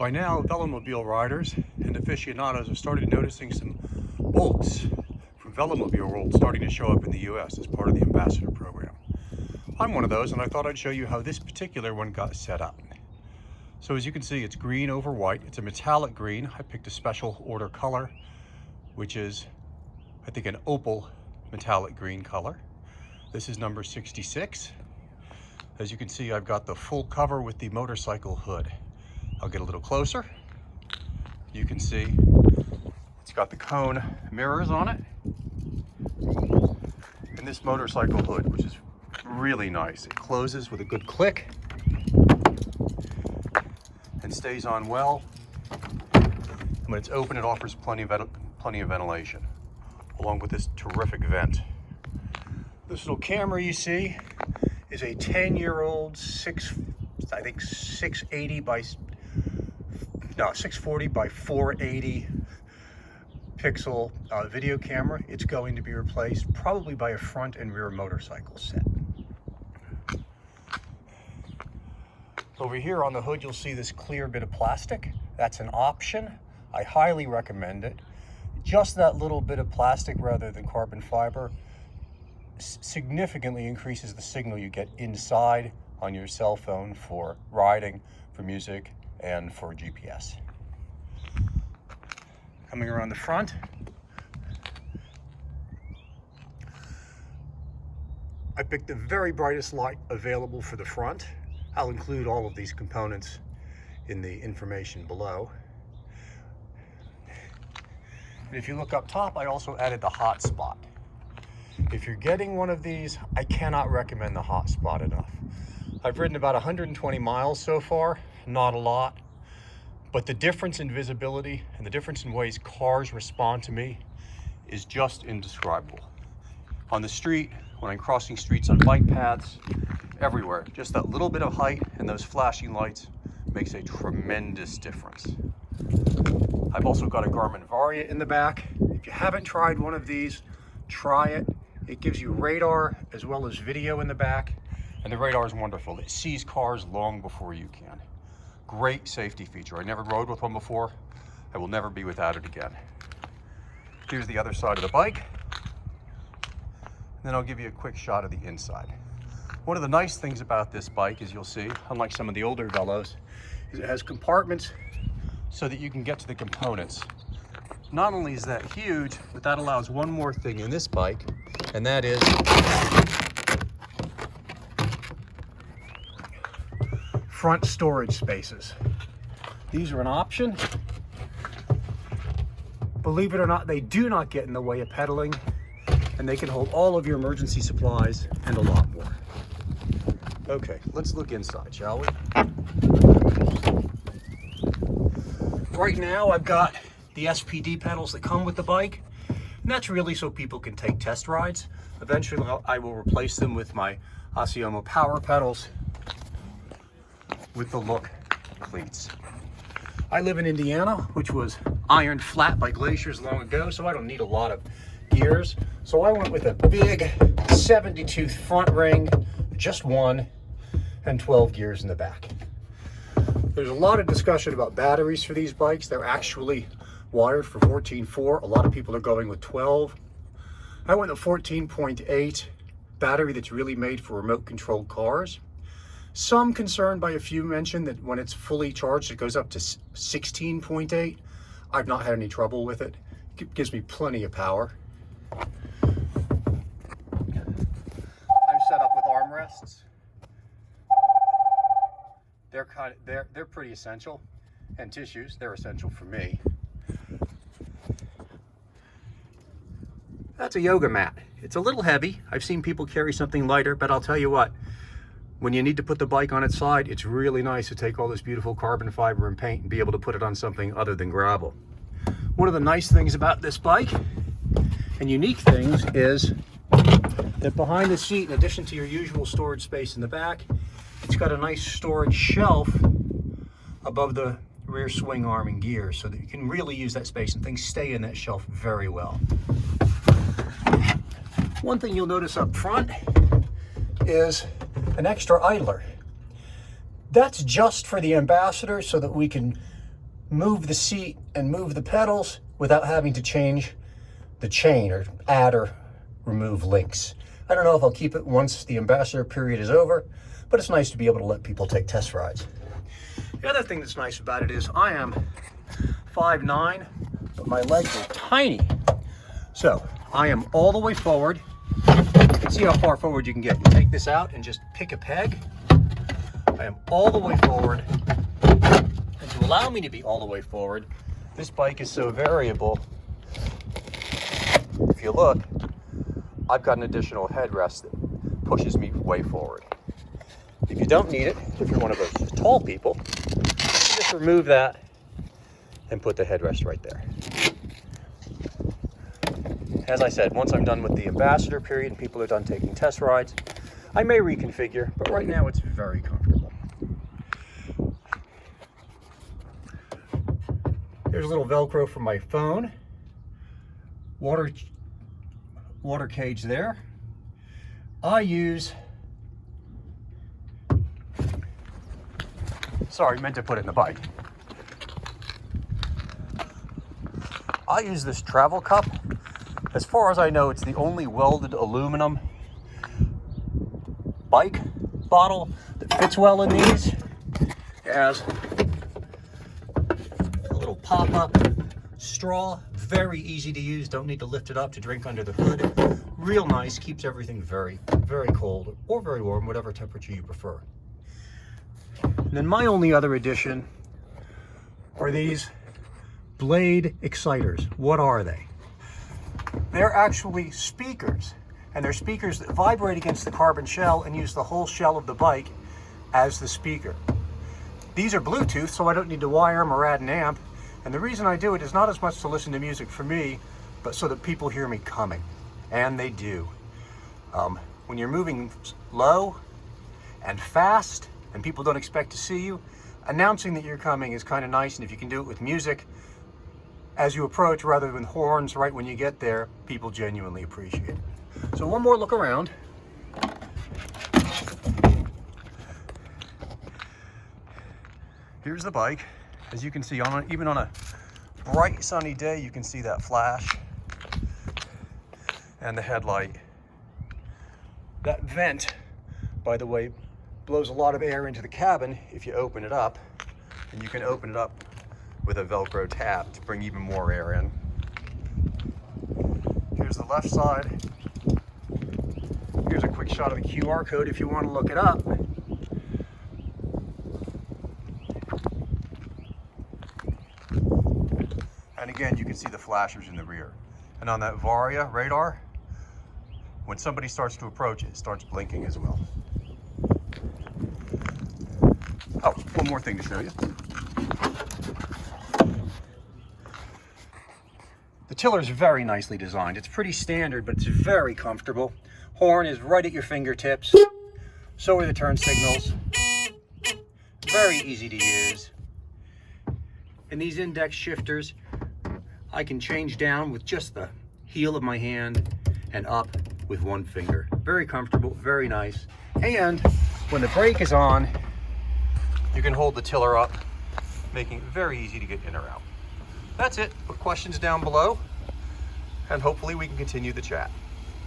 By now, velomobile riders and aficionados have started noticing some bolts from velomobile world starting to show up in the US as part of the ambassador program. I'm one of those, and I thought I'd show you how this particular one got set up. So as you can see, it's green over white. It's a metallic green. I picked a special order color, which is, I think, an Opel metallic green color. This is number 66. As you can see, I've got the full cover with the motorcycle hood. I'll get a little closer. You can see it's got the cone mirrors on it. And this motorcycle hood, which is really nice. It closes with a good click and stays on well. And when it's open, it offers plenty of ventilation, along with this terrific vent. This little camera you see is a 10-year-old 640 by 480 pixel video camera. It's going to be replaced probably by a front and rear motorcycle set. Over here on the hood, you'll see this clear bit of plastic. That's an option. I highly recommend it. Just that little bit of plastic rather than carbon fiber significantly increases the signal you get inside on your cell phone for riding, for music, and for GPS. Coming around the front, I picked the very brightest light available for the front. I'll include all of these components in the information below. And if you look up top, I also added the hotspot. If you're getting one of these, I cannot recommend the hotspot enough. I've ridden about 120 miles so far, not a lot, but the difference in visibility and the difference in ways cars respond to me is just indescribable. On the street, when I'm crossing streets on bike paths, everywhere, just that little bit of height and those flashing lights makes a tremendous difference. I've also got a Garmin Varia in the back. If you haven't tried one of these, try it. It gives you radar as well as video in the back, and the radar is wonderful. It sees cars long before you can. Great safety feature. I never rode with one before. I will never be without it again. Here's the other side of the bike. Then I'll give you a quick shot of the inside. One of the nice things about this bike, as you'll see, unlike some of the older Velos, is it has compartments so that you can get to the components. Not only is that huge, but that allows one more thing in this bike, and that is front storage spaces. These are an option. Believe it or not, they do not get in the way of pedaling, and they can hold all of your emergency supplies and a lot more. Okay, let's look inside, shall we? Right now, I've got the SPD pedals that come with the bike, and that's really so people can take test rides. Eventually, I will replace them with my Asiomo power pedals with the Look cleats. I live in Indiana, which was ironed flat by glaciers long ago, so I don't need a lot of gears. So I went with a big 70-tooth front ring, just one, and 12 gears in the back. There's a lot of discussion about batteries for these bikes. They're actually wired for 14.4. A lot of people are going with 12. I went with 14.8 battery that's really made for remote controlled cars. Some concerned by a few mentioned that when it's fully charged, it goes up to 16.8. I've not had any trouble with it. It gives me plenty of power. I'm set up with armrests. They're pretty essential, and tissues, they're essential for me. That's a yoga mat. It's a little heavy. I've seen people carry something lighter, but I'll tell you what, when you need to put the bike on its side, it's really nice to take all this beautiful carbon fiber and paint and be able to put it on something other than gravel. One of the nice things about this bike, and unique things, is that behind the seat, in addition to your usual storage space in the back, it's got a nice storage shelf above the rear swing arm and gears so that you can really use that space and things stay in that shelf very well. One thing you'll notice up front is an extra idler. That's just for the ambassador so that we can move the seat and move the pedals without having to change the chain or add or remove links. I don't know if I'll keep it once the ambassador period is over, but it's nice to be able to let people take test rides. The other thing that's nice about it is I am 5'9", but my legs are tiny. So I am all the way forward. You can see how far forward you can get. You take this out and just pick a peg. I am all the way forward. And to allow me to be all the way forward, this bike is so variable. If you look, I've got an additional headrest that pushes me way forward. If you don't need it, if you're one of those tall people, just remove that and put the headrest right there. As I said, once I'm done with the ambassador period and people are done taking test rides, I may reconfigure, but right now it's very comfortable. There's a little Velcro for my phone. Water cage there. I use, sorry, meant to put it in the bike. I use this travel cup. As far as I know, it's the only welded aluminum bike bottle that fits well in these. It has a little pop-up straw, very easy to use, don't need to lift it up to drink under the hood. Real nice, keeps everything very, very cold or very warm, whatever temperature you prefer. And then my only other addition are these blade exciters. What are they? They're actually speakers, and they're speakers that vibrate against the carbon shell and use the whole shell of the bike as the speaker. These are Bluetooth, so I don't need to wire them or add an amp. And the reason I do it is not as much to listen to music for me, but so that people hear me coming. And they do. When you're moving low and fast and people don't expect to see you, announcing that you're coming is kind of nice. And if you can do it with music as you approach rather than horns right when you get there, people genuinely appreciate it. So one more look around. Here's the bike. As you can see, even on a bright sunny day, you can see that flash and the headlight. That vent, by the way, blows a lot of air into the cabin if you open it up, and you can open it up with a Velcro tab to bring even more air in. Here's the left side. Here's a quick shot of the QR code if you want to look it up. And again, you can see the flashers in the rear. And on that Varia radar, when somebody starts to approach, it starts blinking as well. Oh, one more thing to show you. The tiller is very nicely designed. It's pretty standard, but it's very comfortable. Horn is right at your fingertips. So are the turn signals. Very easy to use. And these index shifters, I can change down with just the heel of my hand and up with one finger. Very comfortable, very nice. And when the brake is on, you can hold the tiller up, making it very easy to get in or out. That's it. Put questions down below, and hopefully we can continue the chat.